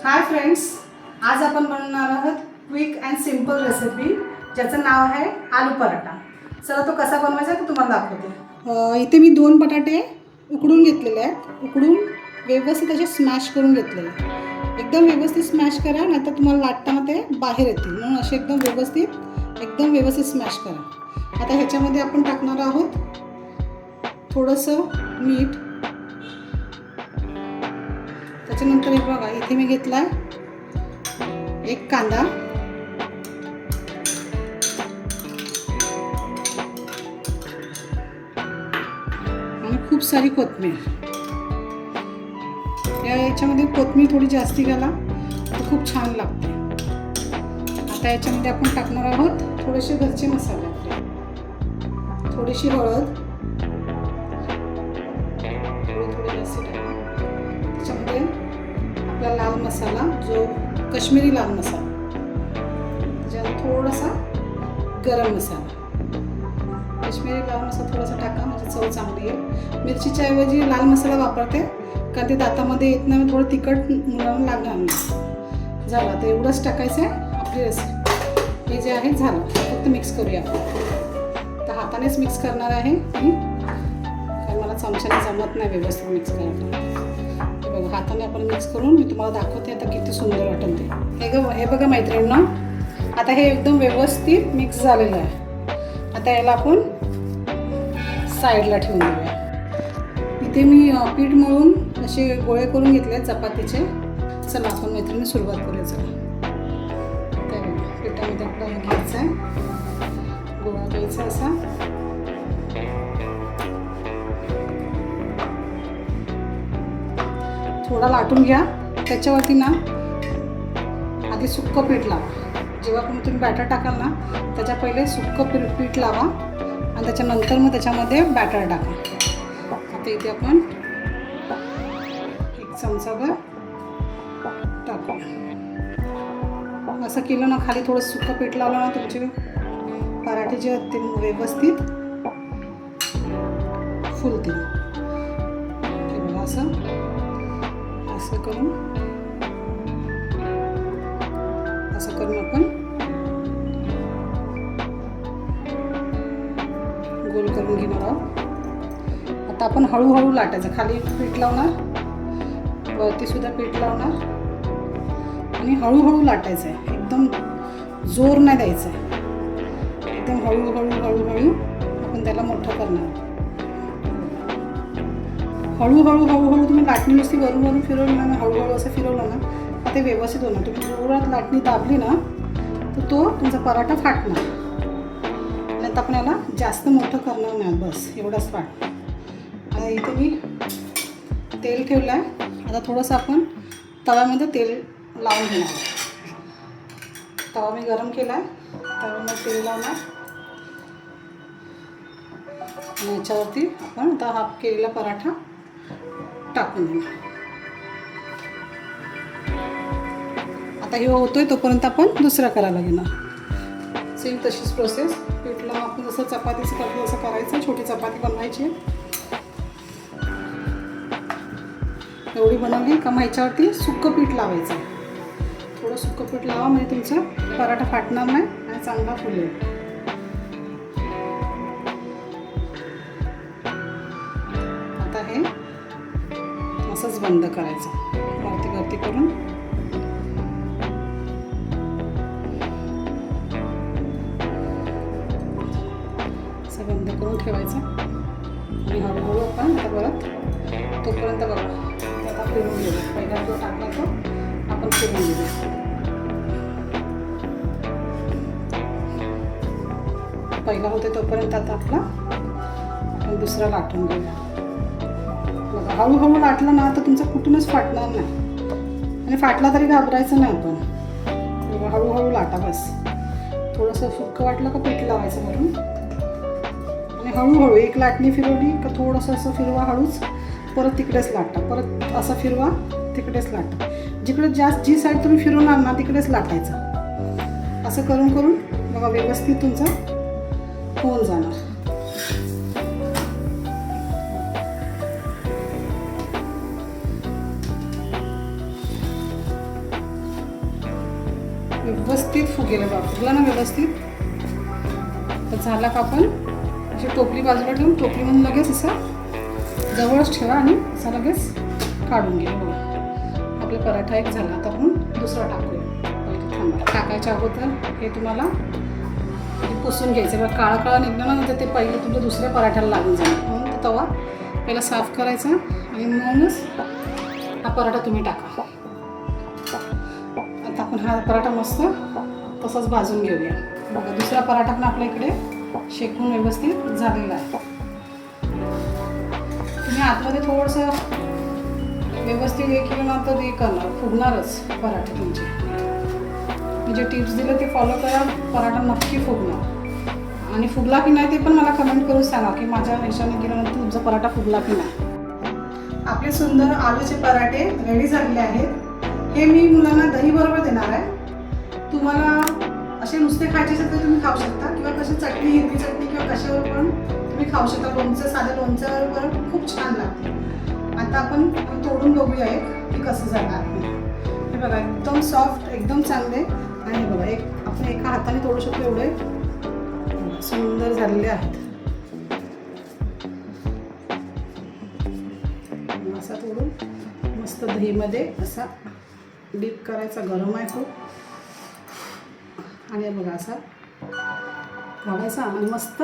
Hi friends, आज आपण बनवणार आहोत क्विक अँड सिम्पल रेसिपी ज्याचं नाव आहे आलू पराठा. चला तो कसा बनवायचा ते तुम्हाला दाखवते. इथे मी 2 बटाटे उकडून घेतलेले आहेत. उकडून व्यवस्थित असे स्मॅश करून घेतलेले. एकदम व्यवस्थित स्मॅश करा, नाहीतर तुम्हाला लाटताना ते बाहेर येतील. म्हणून असे एकदम व्यवस्थित स्मॅश करा. आता ह्याच्यामध्ये आपण टाकणार आहोत थोडंसं मीठ. त्याच्यानंतर हे बघा, इथे मी घेतला एक कांदा, आणि खूप सारी कोथिंबीर. याच्यामध्ये कोथिंबीर थोडी जास्ती घाला तर खूप छान लागते. आता याच्यामध्ये आपण टाकणार आहोत थोडेसे घरचे मसाले, थोडीशी हळद, थोडी जास्ती टाका. त्याच्यामध्ये आपला लाल मसाला, जो काश्मीरी लाल मसाला, त्याच्यात थोडासा गरम मसाला. काश्मीरी लाल मसाला थोडासा टाका म्हणजे चव चांगली आहे. मिरचीच्या ऐवजी लाल मसाला वापरते कारण ते दातामध्ये येत नाही, थोडं तिखट मुलांना लागणार नाही. झालं, आता एवढंच टाकायचं आहे. आपली रेसिपी हे जे आहे झालं. फक्त मिक्स करूया. तर हातानेच मिक्स करणार आहे मी, कारण मला चमच्याने जमत नाही व्यवस्थित मिक्स करायला. बघा, हाताने आपण मिक्स करून मी तुम्हाला दाखवते आता किती सुंदर वाटेल ते. हे बघा मैत्रिणींनो, आता हे एकदम व्यवस्थित मिक्स झालेलं आहे. आता याला आपण साईडला ठेवून देऊया. इथे मी पीठ मळून असे गोळे करून घेतले चपातीचे. चला आपण मैत्रिणी सुरुवात करूया. चला, तर पिठामध्ये आपल्याला घ्यायचं आहे, गोळा घ्यायचा असा. थोडा लाटून घ्या. त्याच्यावरती ना आधी सुक्कं पीठ लावा. जेव्हा तुम्ही बॅटर टाकाल ना, त्याच्या पहिले सुक्कं पीठ लावा आणि त्याच्यानंतर मग त्याच्यामध्ये बॅटर टाका. आता इथे आपण 1 चमचाभर टाकू. असं केलं ना, खाली थोडं सुक्कं पीठ लावलं ना, तुमचे पराठे जे आहेत ते व्यवस्थित फुलतील. ते बघा, असं करून आपण गोल करून घेणार आहोत. आता आपण हळूहळू लाटायचं. खाली पीठ लावणार, वरती सुद्धा पीठ लावणार आणि हळूहळू लाटायचं आहे. एकदम जोर नाही द्यायचं आहे. एकदम हळूहळू आपण त्याला मोठं करणार. हळूहळू तुम्ही लाटणी नुसती वरून फिरवली ना, हळूहळू असं फिरवलं ना, ते व्यवस्थित होणार. तुम्ही जोरात लाटणी दाबली ना, तर तो तुमचा पराठा फाटणार. आणि आता आपण याला जास्त मोठं करणार नाही, बस एवढाच वाट. आता इथे मी तेल ठेवलं आहे. आता थोडंसं आपण तव्यामध्ये तेल लावून घेणार. तवा मी गरम केला आहे. तव्यामध्ये तेल लावणार आणि याच्यावरती आपण आता हा केलेला पराठा टाकून देणार. आता हे होतोय तोपर्यंत आपण दुसरा करायला घेणार. सेम तशीच प्रोसेस. पीठ लावून आपण जसं चपातीचं करतो तसं करायचं. छोटी चपाती बनवायची. एवढी बनवली का मग ह्याच्यावरती सुक्कं पीठ लावायचं. थोडं सुक्कं पीठ लावा म्हणजे तुमचा पराठा फाटणार नाही आणि चांगला फुलेल. आता हे असंच बंद करायचं, वरती करून. असं बंद करून ठेवायचं आणि हळूहळू आपण आता परत तोपर्यंत बघा आता फिरवून घेऊ. पहिला जो टाकला तो आपण फिरवून घेऊ. पहिला होते तोपर्यंत आता आपला आपण दुसरा लाटून घेऊया. बघा, हळूहळू लाटलं ना तर तुमचं कुठूनच फाटणार नाही. आणि फाटला तरी घाबरायचं नाही आपण. बघा, हळूहळू लाटा बस. थोडंसं सुक्कं वाटलं का पीठ लावायचं वरून आणि हळूहळू एक लाटणी फिरवली का थोडंसं असं फिरवा हळूच. परत तिकडेच लाटा, परत असं फिरवा, तिकडेच लाटा. जिकडे जी साईड तुम्ही फिरवणार ना तिकडेच लाटायचं. असं करून बघा व्यवस्थित तुमचं होऊन जाणार. व्यवस्थित फुगेल बघा. फुगला ना व्यवस्थित. तर झाला का आपण अशी टोपली बाजूला ठेवून टोपलीमधून लगेच असं जवळच ठेवा आणि असा लगेच काढून घ्या. बघा आपला पराठा एक झाला. आता आपण दुसरा टाकूया. थांबा, टाकायच्या अगोदर हे तुम्हाला पुसून घ्यायचं. बघा काळा काळा निघणार ना तर ते पहिले तुमच्या दुसऱ्या पराठ्याला लागून जाणार. म्हणून तो तवा पहिला साफ करायचा आणि म्हणूनच हा पराठा तुम्ही टाका. आता आपण हा पराठा मस्त तसाच भाजून घेऊया. बघा दुसरा पराठा पण आपल्या इकडे शेकून व्यवस्थित झालेला आहे. तुम्ही आतमध्ये थोडंसं व्यवस्थित हे केलं ना तर हे करणार फुगणारच पराठे तुमचे. मी जे टिप्स दिले ते फॉलो करा, पराठा नक्की फुगणार. आणि फुगला की नाही ते पण मला कमेंट करून सांगा की माझ्या ह्याच्याने गेल्यानंतर तुमचा पराठा फुगला की नाही. आपले सुंदर आलूचे पराठे रेडी झालेले आहेत. हे मी मुलांना दही बरोबर देणार आहे. तुम्हाला असे नुसते खायचे असेल तर तुम्ही खाऊ शकता किंवा कशी चटणी, हिरवी चटणी किंवा कशावर पण तुम्ही खाऊ शकता. लोणचं, साधं लोणच्यावर पण खूप छान लागते. आता आपण तोडून बघूया एक की कसं झालं आहे. हे बघा एकदम सॉफ्ट, एकदम चांगले. आणि बघा आपण एका हाताने तोडू शकतो एवढे सुंदर झालेले आहेत. असा तोडून मस्त दहीमध्ये असा डीप करायचा. गरम आहे खूप. आणि बघा असा घालायचा आणि मस्त